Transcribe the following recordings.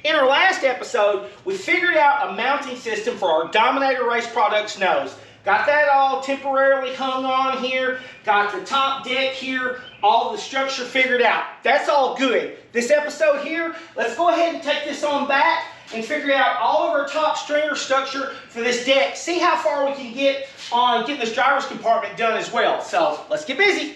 In our last episode, we figured out a mounting system for our Dominator Race Products nose. Got that all temporarily hung on here, got the top deck here, all the structure figured out. That's all good. This episode here, let's go ahead and take this on back and figure out all of our top stringer structure for this deck. See how far we can get on getting this driver's compartment done as well. So let's get busy.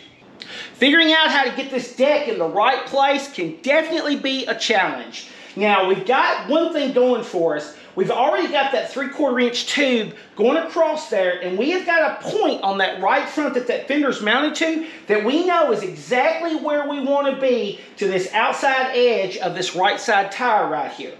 Figuring out how to get this deck in the right place can definitely be a challenge. Now, we've got one thing going for us. We've already got that 3/4 inch tube going across there, and we have got a point on that right front that fender's mounted to that we know is exactly where we want to be to this outside edge of this right side tire right here.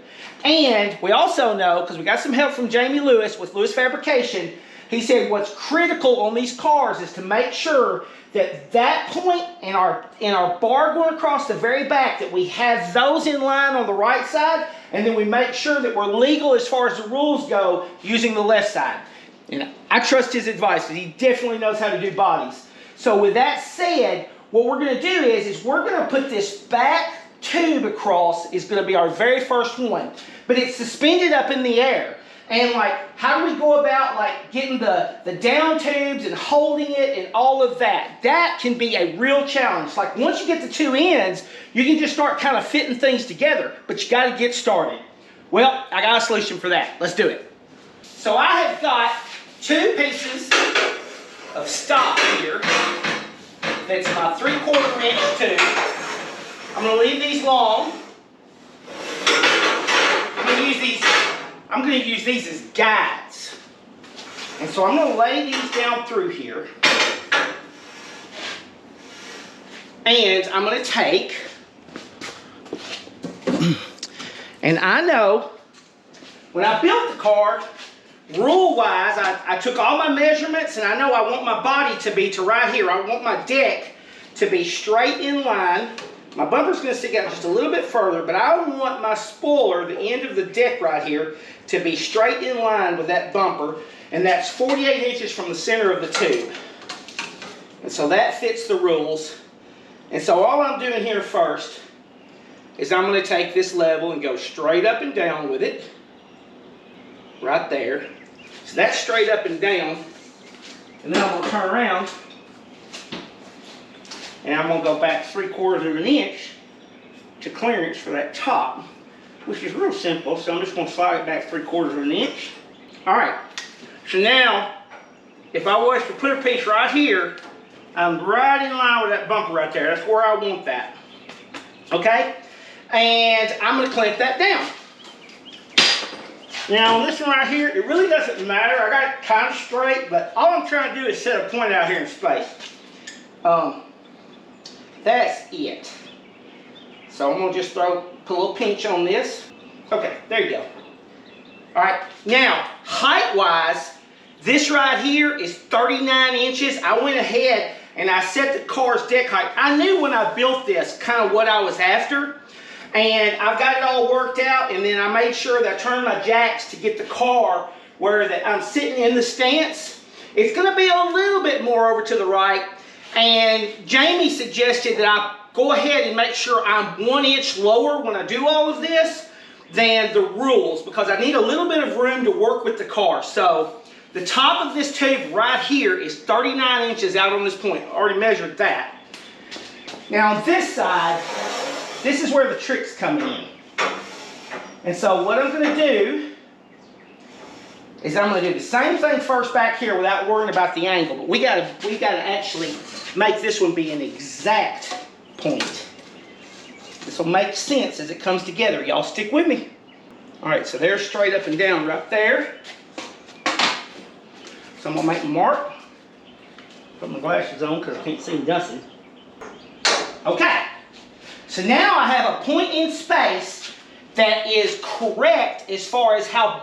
And we also know, because we got some help from Jamie Lewis with Lewis Fabrication, he said what's critical on these cars is to make sure that that point in our bar going across the very back, that we have those in line on the right side, and then we make sure that we're legal as far as the rules go using the left side. And I trust his advice because he definitely knows how to do bodies. So with that said, what we're going to do is we're going to put this back tube across is going to be our very first one. But it's suspended up in the air. And like, how do we go about like getting the down tubes and holding it and all of that? That can be a real challenge. Like once you get the two ends, you can just start kind of fitting things together, but you got to get started. Well, I got a solution for that. Let's do it. So I have got two pieces of stock here. That's my 3/4 inch tube. I'm going to leave these long. I'm going to use these as guides. And so I'm going to lay these down through here. And I'm going to take, and I know when I built the car, rule-wise, I took all my measurements, and I know I want my body to be to right here. I want my deck to be straight in line. My bumper's going to stick out just a little bit further, but I want my spoiler, the end of the deck right here, to be straight in line with that bumper, and that's 48 inches from the center of the tube. And so that fits the rules. And so all I'm doing here first is I'm going to take this level and go straight up and down with it, right there. So that's straight up and down, and then I'm going to turn around and I'm going to go back 3/4 inch to clearance for that top, which is real simple. So I'm just going to slide it back 3/4 inch. All right. So now, if I was to put a piece right here, I'm right in line with that bumper right there. That's where I want that. Okay? And I'm going to clamp that down. Now on this one right here, it really doesn't matter. I got it kind of straight, but all I'm trying to do is set a point out here in space. That's it. So I'm going to just put a little pinch on this. Okay, there you go. All right, now height-wise, this right here is 39 inches. I went ahead and I set the car's deck height. I knew when I built this kind of what I was after. And I've got it all worked out, and then I made sure that I turned my jacks to get the car where I'm sitting in the stance. It's going to be a little bit more over to the right. And Jamie suggested that I go ahead and make sure I'm 1 inch lower when I do all of this than the rules, because I need a little bit of room to work with the car. So the top of this tube right here is 39 inches out on this point. I already measured that. Now on this side, this is where the trick's coming in. And so what I'm going to do is I'm going to do the same thing first back here without worrying about the angle. But we got to actually make this one be an exact point. This will make sense as it comes together. Y'all stick with me. All right, so there's straight up and down right there. So I'm going to make a mark. Put my glasses on because I can't see nothing. Okay. So now I have a point in space that is correct as far as how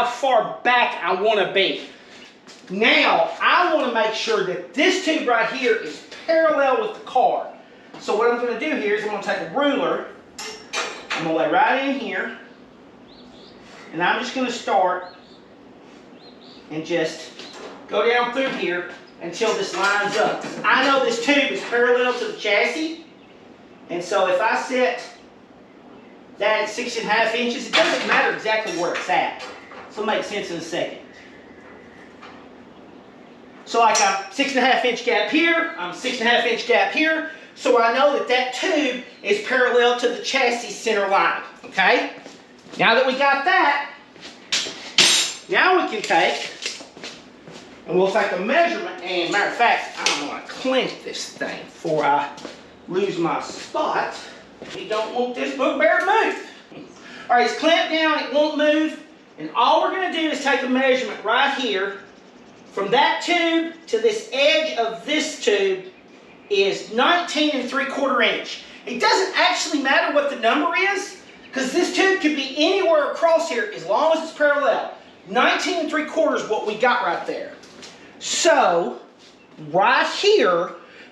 far back I want to be. Now, I want to make sure that this tube right here is parallel with the car. So what I'm going to do here is I'm going to take a ruler, I'm going to lay right in here, and I'm just going to start and just go down through here until this lines up. I know this tube is parallel to the chassis, and so if I set that at 6.5 inches. It doesn't matter exactly where it's at. This will make sense in a second. So like I'm 6.5 inch gap here, I'm 6.5 inch gap here. So I know that that tube is parallel to the chassis center line, okay? Now that we got that, now we can take, and we'll take a measurement, and matter of fact, I'm gonna clench this thing before I lose my spot. We don't want this bugbear to move. All right, it's clamped down, it won't move, and all we're gonna do is take a measurement right here. From that tube to this edge of this tube is 19.75 inch. It doesn't actually matter what the number is, because this tube could be anywhere across here as long as it's parallel. 19.75 is what we got right there. So, right here,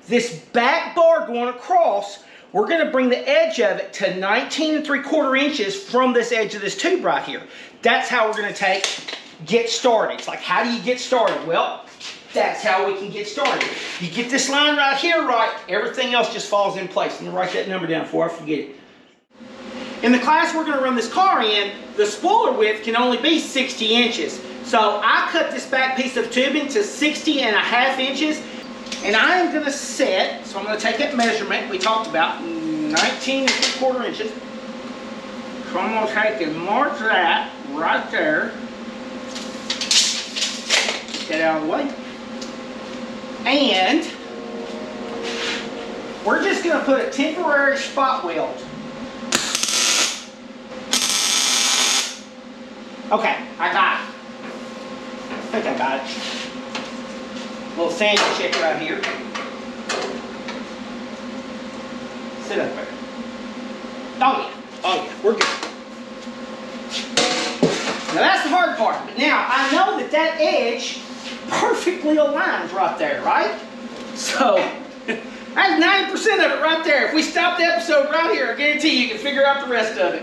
this back bar going across, we're going to bring the edge of it to 19.75 inches from this edge of this tube right here. That's how we're going to get started. It's like, how do you get started? Well, that's how we can get started. You get this line right here right, everything else just falls in place. I'm going to write that number down before I forget it. In the class we're going to run this car in, the spoiler width can only be 60 inches. So I cut this back piece of tubing to 60.5 inches, and I am going to set, so I'm going to take that measurement we talked about, 19.75 inches. So I'm going to take and mark that right there. Get out of the way. And we're just going to put a temporary spot weld. Okay, I got it. I think I got it. A little sandy check right here. Sit up there. Oh yeah, we're good. Now that's the hard part. But now I know that that edge perfectly aligns right there, right? So that's 90% of it right there. If we stop the episode right here, I guarantee you can figure out the rest of it.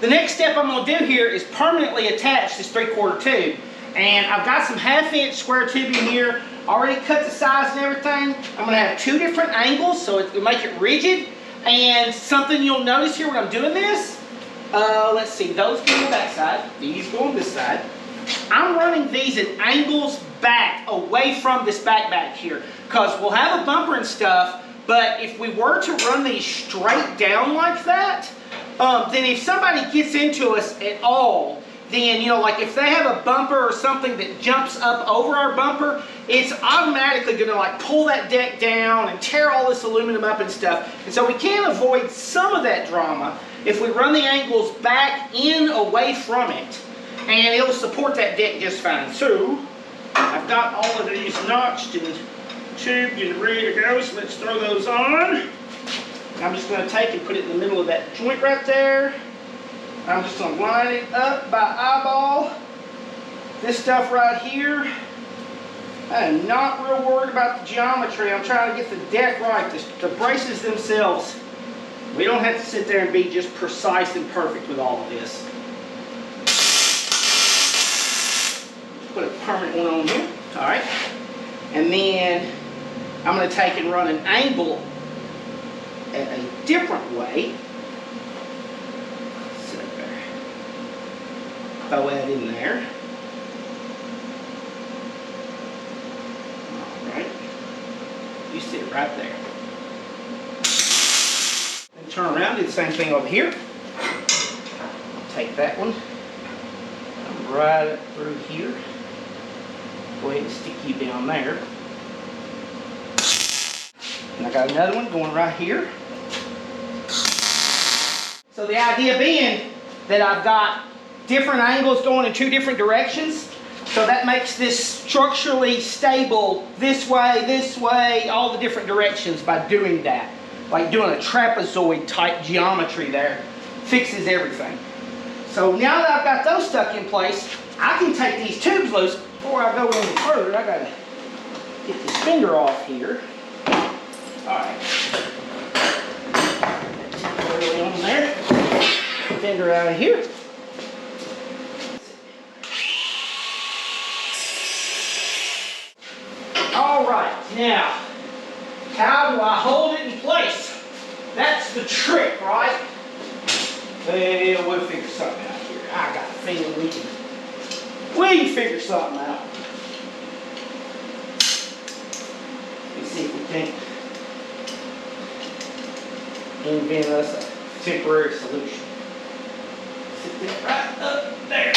The next step I'm going to do here is permanently attach this 3/4 tube. And I've got some 1/2 inch square tubing here, already cut the size and everything. I'm going to have 2 different angles so it will make it rigid. And something you'll notice here when I'm doing this, let's see, those go on the back side, these go on this side. I'm running these at angles back, away from this back here, because we'll have a bumper and stuff, but if we were to run these straight down like that, then if somebody gets into us at all, then, you know, like if they have a bumper or something that jumps up over our bumper, it's automatically going to like pull that deck down and tear all this aluminum up and stuff. And so we can avoid some of that drama if we run the angles back in away from it, and it'll support that deck just fine. So I've got all of these notched and tubed and ready to go, so let's throw those on. I'm just going to take and put it in the middle of that joint right there. I'm just going to line it up by eyeball. This stuff right here, I am not real worried about the geometry. I'm trying to get the deck right. The braces themselves, we don't have to sit there and be just precise and perfect with all of this. Put a permanent one on here. All right. And then I'm going to take and run an angle at a different way. Throw that in there. Alright. You sit right there. Then turn around, do the same thing over here. Take that one. Come right up through here. Go ahead and stick you down there. And I got another one going right here. So the idea being that I've got different angles going in 2 different directions, so that makes this structurally stable this way, all the different directions by doing that. Like doing a trapezoid type geometry there. Fixes everything. So now that I've got those stuck in place, I can take these tubes loose. Before I go any further, I gotta get this fender off here. Alright. Temporarily on there. Fender out of here. Alright, now, how do I hold it in place? That's the trick, right? Well, we'll figure something out here. I got a feeling we can figure something out. Let's see if we can't invent us a temporary solution. Sit that right up there,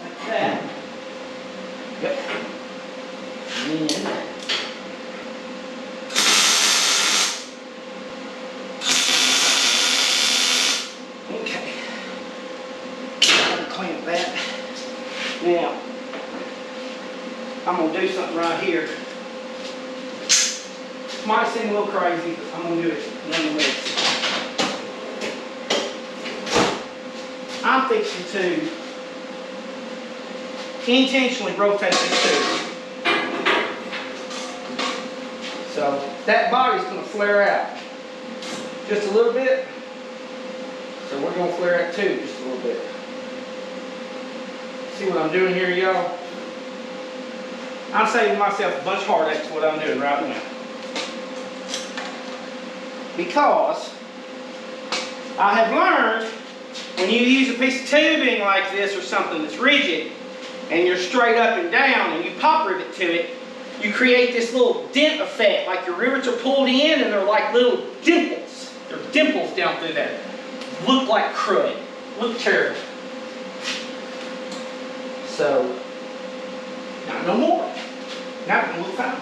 like that. Yep. And then okay. Clamp that. Now, I'm gonna do something right here. Might seem a little crazy, but I'm gonna do it nonetheless. I'm fixing to intentionally rotate this tube. So that body's going to flare out just a little bit. So we're going to flare out too just a little bit. See what I'm doing here, y'all? I'm saving myself a bunch of heartaches what I'm doing right now. Because I have learned when you use a piece of tubing like this or something that's rigid and you're straight up and down and you pop rivet to it, you create this little dent effect, like your rivets are pulled in and they're like little dimples. There are dimples down through there. Look like crud. Look terrible. So, now no more. Now it's going to look fine.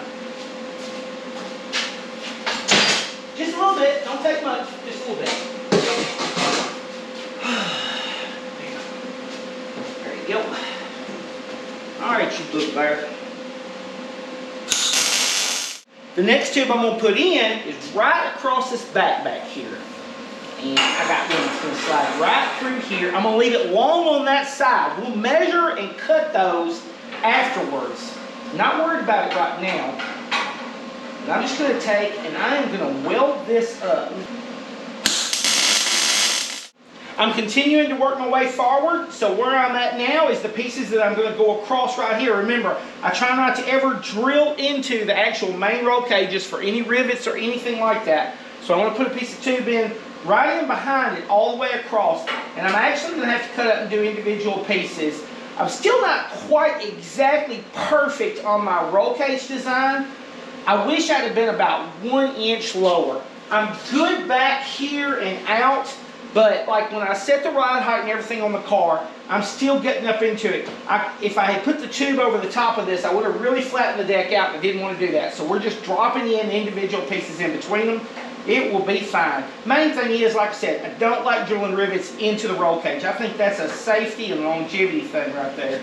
Just a little bit. Don't take much. Just a little bit. There you go. Alright, you look there. The next tube I'm going to put in is right across this back here. And I got one that's going to slide right through here. I'm going to leave it long on that side. We'll measure and cut those afterwards. Not worried about it right now. But I'm just going to take and I am going to weld this up. I'm continuing to work my way forward, so where I'm at now is the pieces that I'm going to go across right here. Remember, I try not to ever drill into the actual main roll cages for any rivets or anything like that. So I'm going to put a piece of tube in right in behind it all the way across, and I'm actually going to have to cut up and do individual pieces. I'm still not quite exactly perfect on my roll cage design. I wish I'd have been about 1 inch lower. I'm good back here and out. But like when I set the ride height and everything on the car, I'm still getting up into it. If I had put the tube over the top of this, I would have really flattened the deck out, and I didn't want to do that. So we're just dropping in individual pieces in between them. It will be fine. Main thing is, like I said, I don't like drilling rivets into the roll cage. I think that's a safety and longevity thing right there.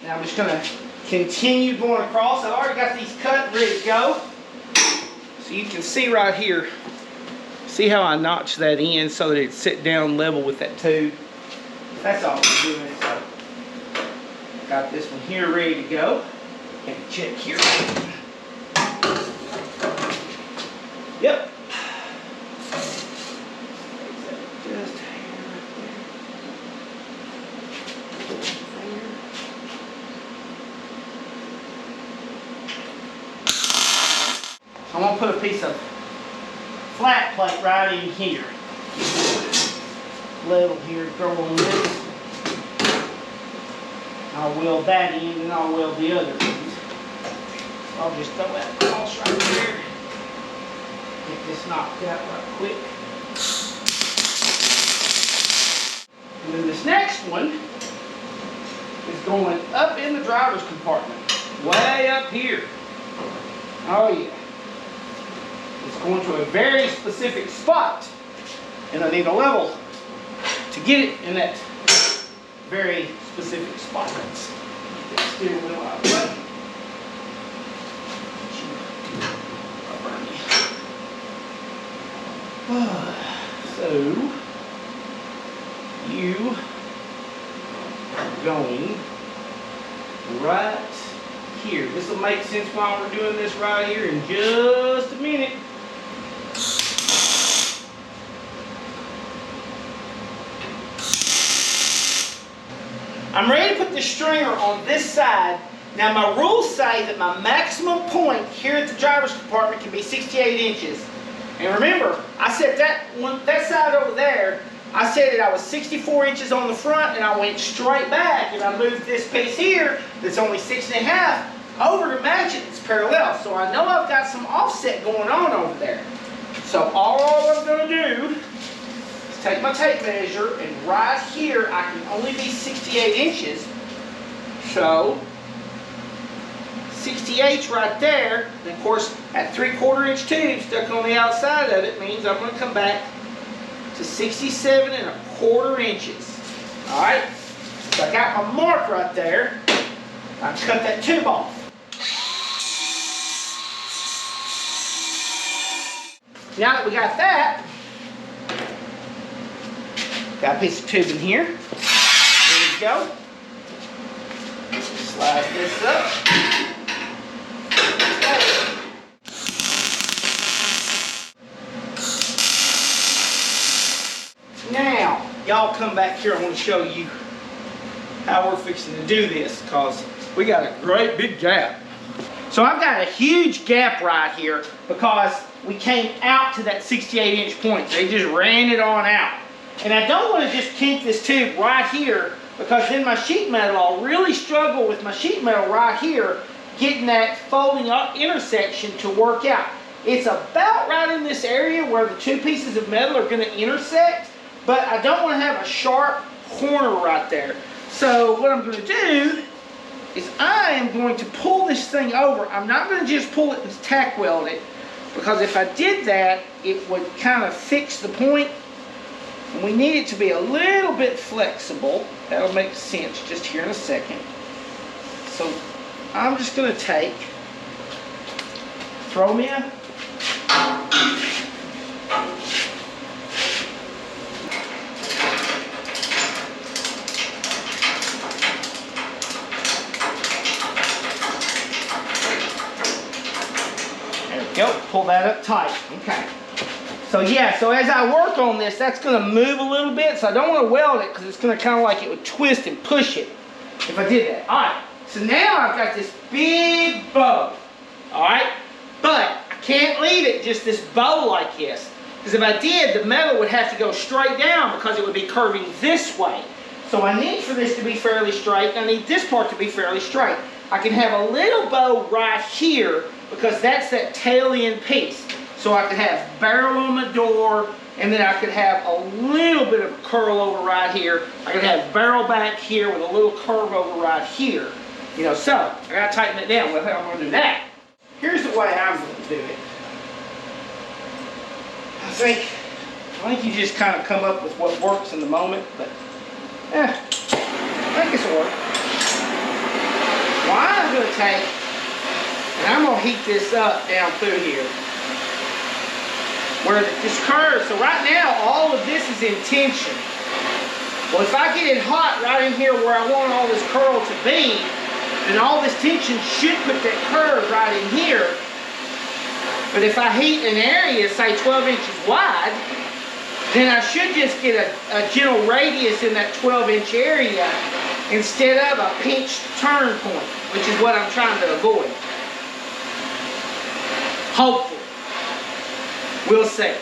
Now I'm just going to continue going across. I've already got these cut and ready to go. So you can see right here. See how I notched that in so that it sit down level with that tube? That's all I'm doing. So, got this one here ready to go. And check here. Yep. Just I'm going to put a piece of flat plate right in here. Level here, throw on this. I'll weld that in and I'll weld the other piece. I'll just throw that across right there. Get this knocked out right quick. And then this next one is going up in the driver's compartment. Way up here. Oh yeah. It's going to a very specific spot, and I need a level to get it in that very specific spot. Let's get that steering wheel out of the way. So you are going right here. This will make sense while we're doing this right here in just a minute. I'm ready to put the stringer on this side. Now my rules say that my maximum point here at the driver's compartment can be 68 inches. And remember, I set that side over there, I said that I was 64 inches on the front and I went straight back and I moved this piece here that's only 6.5 over to match it. It's parallel. So I know I've got some offset going on over there. So all I'm going to do is take my tape measure and right here I can only be 68 inches. So 68 right there, and of course that 3/4 inch tube stuck on the outside of it means I'm going to come back to 67.25 inches. Alright, so I got my mark right there. I cut that tube off. Now that we got that, got a piece of tube in here. There we go. Slide this up. Now, y'all come back here. I want to show you how we're fixing to do this because we got a great big gap. So I've got a huge gap right here because we came out to that 68-inch point. They just ran it on out. And I don't want to just kink this tube right here because then my sheet metal, I'll really struggle with my sheet metal right here getting that folding up intersection to work out. It's about right in this area where the two pieces of metal are going to intersect, but I don't want to have a sharp corner right there. So what I'm going to do is I am going to pull this thing over. I'm not going to just pull it and tack weld it because if I did that, it would kind of fix the point. And we need it to be a little bit flexible. That'll make sense just here in a second. So I'm just going to throw me a Go, pull that up tight. Okay. So yeah, so as I work on this, that's going to move a little bit. So I don't want to weld it because it's going to kind of like it would twist and push it if I did that. All right. So now I've got this big bow. All right. But I can't leave it just this bow like this. Because if I did, the metal would have to go straight down because it would be curving this way. So I need for this to be fairly straight. And I need this part to be fairly straight. I can have a little bow right here because that's that tail end piece. So I could have barrel on the door, and then I could have a little bit of a curl over right here. I could have barrel back here with a little curve over right here. You know, so I gotta tighten it down. Well, how am I gonna do that? Here's the way I'm gonna do it. I think you just kind of come up with what works in the moment, but I think this will work. Well, I'm gonna take, and I'm gonna heat this up down through here. Where this curve, so right now all of this is in tension. Well, if I get it hot right in here where I want all this curl to be, then all this tension should put that curve right in here. But if I heat an area, say 12 inches wide, then I should just get a gentle radius in that 12-inch area instead of a pinched turn point, which is what I'm trying to avoid. Hopefully. We'll see.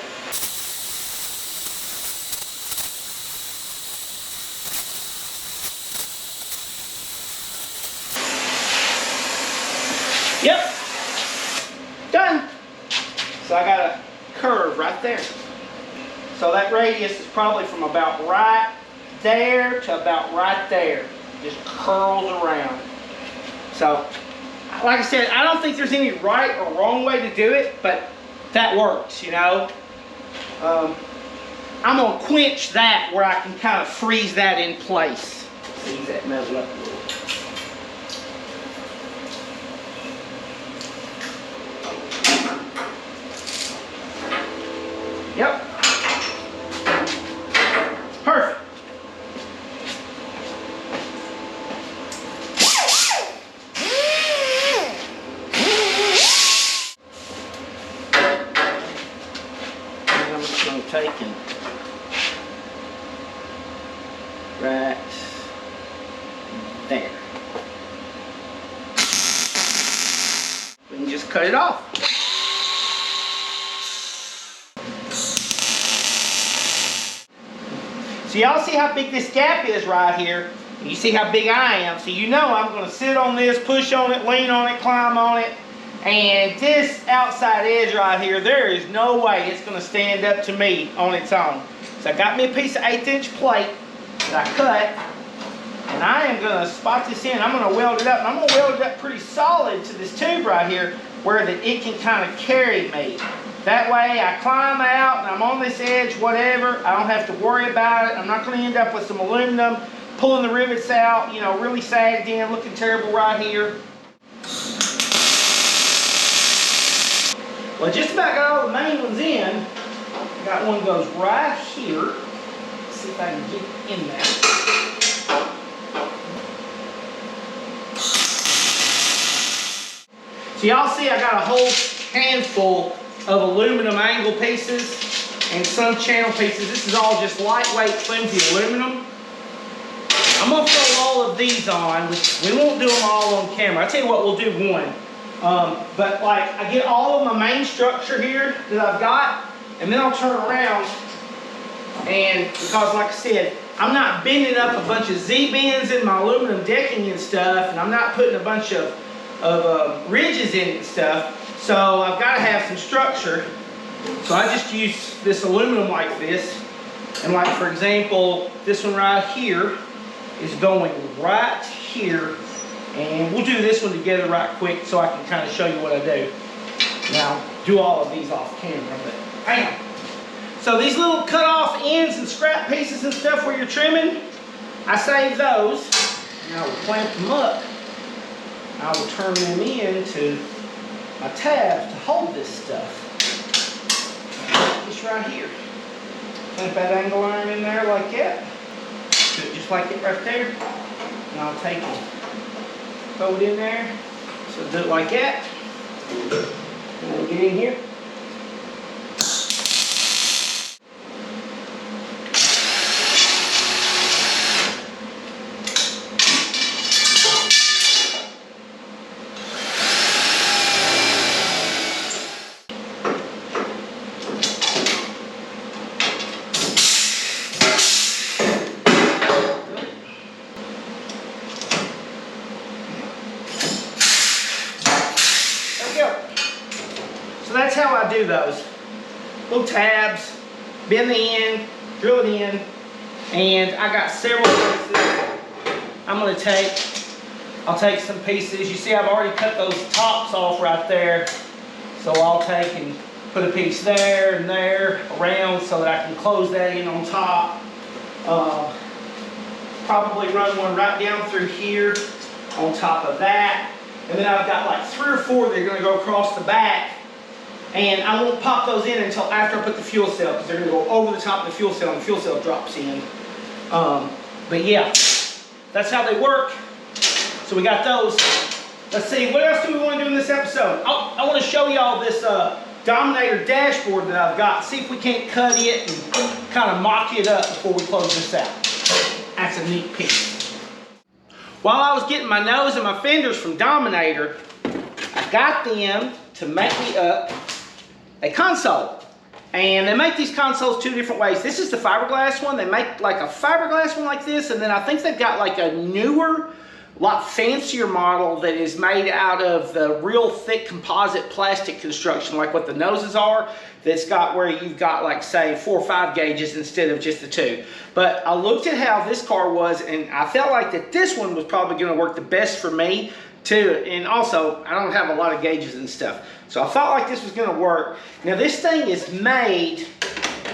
Yep. Done. So I got a curve right there. So that radius is probably from about right there to about right there. Just curls around. So, like I said, I don't think there's any right or wrong way to do it, but that works, you know. I'm going to quench that where I can kind of freeze that in place. Ease that metal up a little. Yep. Perfect. Taken right there. We can just cut it off. So y'all see how big this gap is right here. You see how big I am. So you know I'm going to sit on this, push on it, lean on it, climb on it. And this outside edge right here, there is no way it's going to stand up to me on its own. So I got me a piece of 1/8" plate that I cut. And I am going to spot this in. I'm going to weld it up. And I'm going to weld it up pretty solid to this tube right here where that it can kind of carry me. That way I climb out and I'm on this edge, whatever. I don't have to worry about it. I'm not going to end up with some aluminum, pulling the rivets out, you know, really sagged in, looking terrible right here. Well, I just about got all the main ones in. Got one goes right here. Let's see if I can get in there. So y'all see I got a whole handful of aluminum angle pieces and some channel pieces. This is all just lightweight, flimsy aluminum. I'm going to throw all of these on. We won't do them all on camera. I'll tell you what, we'll do one. But like, I get all of my main structure here that I've got, and then I'll turn around, and because like I said, I'm not bending up a bunch of Z-bends in my aluminum decking and stuff, and I'm not putting a bunch of ridges in it and stuff. So I've got to have some structure. So I just use this aluminum like this. And like for example, this one right here is going right here. And we'll do this one together right quick so I can kind of show you what I do. Now, do all of these off camera, but bam. So these little cut off ends and scrap pieces and stuff where you're trimming, I save those. And I will clamp them up. I will turn them into my tabs to hold this stuff. Just right here. Clamp that angle iron in there like that. Do it just like it right there. And I'll take it, throw it in there. So do it like that. And then get in here. So that's how I do those. Little tabs, bend the end, drill it in, and I got several pieces I'm going to take. I'll take some pieces. You see I've already cut those tops off right there. So I'll take and put a piece there and there around so that I can close that in on top. Probably run one right down through here on top of that. And then I've got like 3 or 4 that are going to go across the back. And I won't pop those in until after I put the fuel cell, because they're going to go over the top of the fuel cell and the fuel cell drops in. But yeah, that's how they work. So we got those. Let's see, what else do we want to do in this episode? I want to show y'all this Dominator dashboard that I've got. See if we can't cut it and kind of mock it up before we close this out. That's a neat piece. While I was getting my nose and my fenders from Dominator, I got them to make me up a console. And they make these consoles 2 different ways. This is the fiberglass one. They make like a fiberglass one like this, and then I think they've got like a newer, lot fancier model that is made out of the real thick composite plastic construction, like what the noses are, that's got where you've got like say 4 or 5 gauges instead of just the 2. But I looked at how this car was, and I felt like that this one was probably going to work the best for me too. And also, I don't have a lot of gauges and stuff, so I felt like this was going to work. Now this thing is made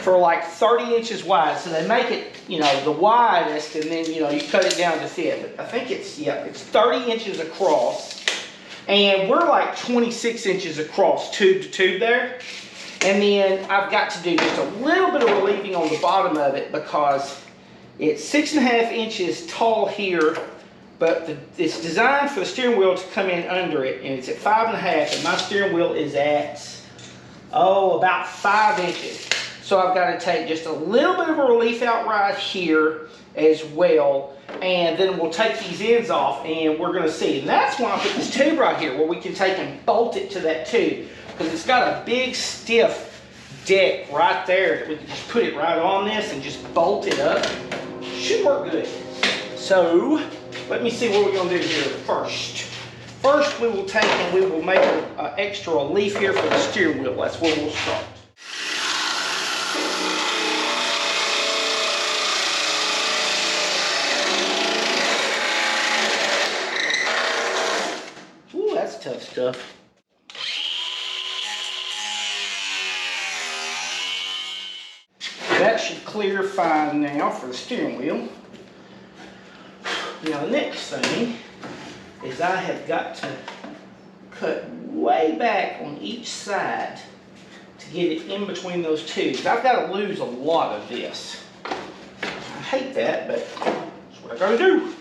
for like 30 inches wide, so they make it, you know, the widest, and then, you know, you cut it down to fit. But I think it's, yeah, it's 30 inches across, and we're like 26 inches across tube to tube there. And then I've got to do just a little bit of relieving on the bottom of it because it's 6.5 inches tall here, but it's designed for the steering wheel to come in under it, and it's at 5.5, and my steering wheel is at, about 5 inches. So I've got to take just a little bit of a relief out right here as well, and then we'll take these ends off, and we're going to see. And that's why I put this tube right here where we can take and bolt it to that tube, because it's got a big stiff deck right there that we can just put it right on this and just bolt it up. should work good. So let me see what we're gonna do here first. First, we will take and we will make an extra relief here for the steering wheel. That's where we'll start. Ooh, that's tough stuff. That should clear fine now for the steering wheel. Now the next thing is I have got to cut way back on each side to get it in between those tubes. I've got to lose a lot of this. I hate that, but that's what I gotta do.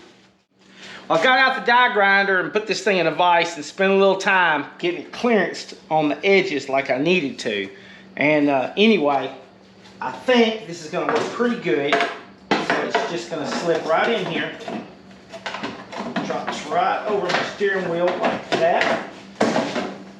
Well, I got out the die grinder and put this thing in a vise and spent a little time getting it clearanced on the edges like I needed to. And anyway, I think this is gonna look pretty good. So it's just gonna slip right in here. Drops right over the steering wheel like that.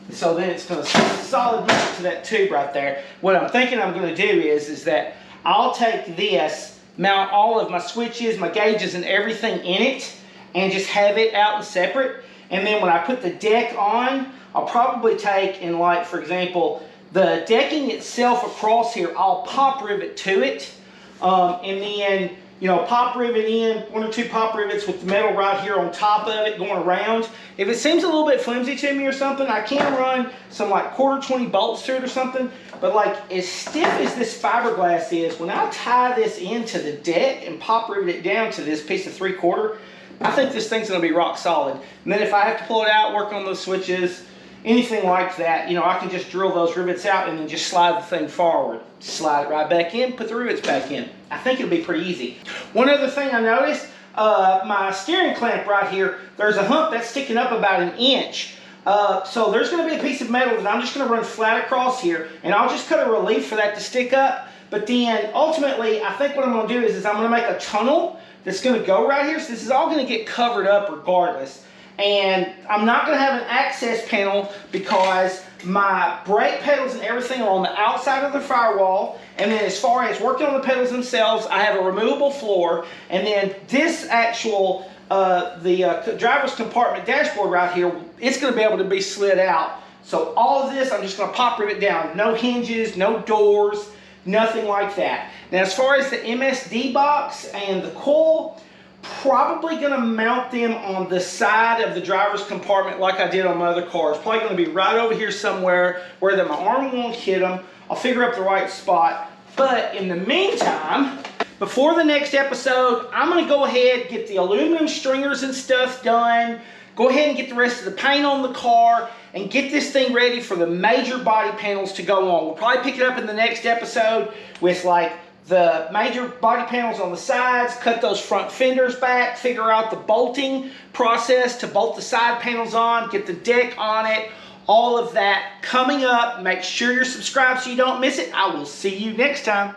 So then it's going to solid mount to that tube right there. What I'm thinking I'm going to do is that I'll take this, mount all of my switches, my gauges, and everything in it, and just have it out and separate. And then when I put the deck on, I'll probably take and, like, for example, the decking itself across here, I'll pop rivet to it, and then, you know, pop rivet in, 1 or 2 pop rivets with the metal right here on top of it going around. If it seems a little bit flimsy to me or something, I can run some like 1/4 bolts to it or something. But like as stiff as this fiberglass is, when I tie this into the deck and pop rivet it down to this piece of 3/4, I think this thing's gonna be rock solid. And then if I have to pull it out, work on those switches, anything like that, you know, I can just drill those rivets out and then just slide the thing forward. Slide it right back in, put the rivets back in. I think it'll be pretty easy. One other thing I noticed, my steering clamp right here, there's a hump that's sticking up about 1 inch. So there's gonna be a piece of metal that I'm just gonna run flat across here, and I'll just cut a relief for that to stick up. But then ultimately, I think what I'm gonna do is I'm gonna make a tunnel that's gonna go right here. So this is all gonna get covered up regardless. And I'm not going to have an access panel because my brake pedals and everything are on the outside of the firewall. And then as far as working on the pedals themselves, I have a removable floor. And then this actual, the driver's compartment dashboard right here, it's going to be able to be slid out. So all of this, I'm just going to pop rivet down. No hinges, no doors, nothing like that. Now as far as the MSD box and the coil, probably going to mount them on the side of the driver's compartment like I did on my other cars. Probably going to be right over here somewhere where my arm won't hit them. I'll figure out the right spot. But in the meantime, before the next episode, I'm going to go ahead and get the aluminum stringers and stuff done. Go ahead and get the rest of the paint on the car and get this thing ready for the major body panels to go on. We'll probably pick it up in the next episode with like the major body panels on the sides, cut those front fenders back, figure out the bolting process to bolt the side panels on, get the deck on it, all of that coming up. Make sure you're subscribed so you don't miss it. I will see you next time.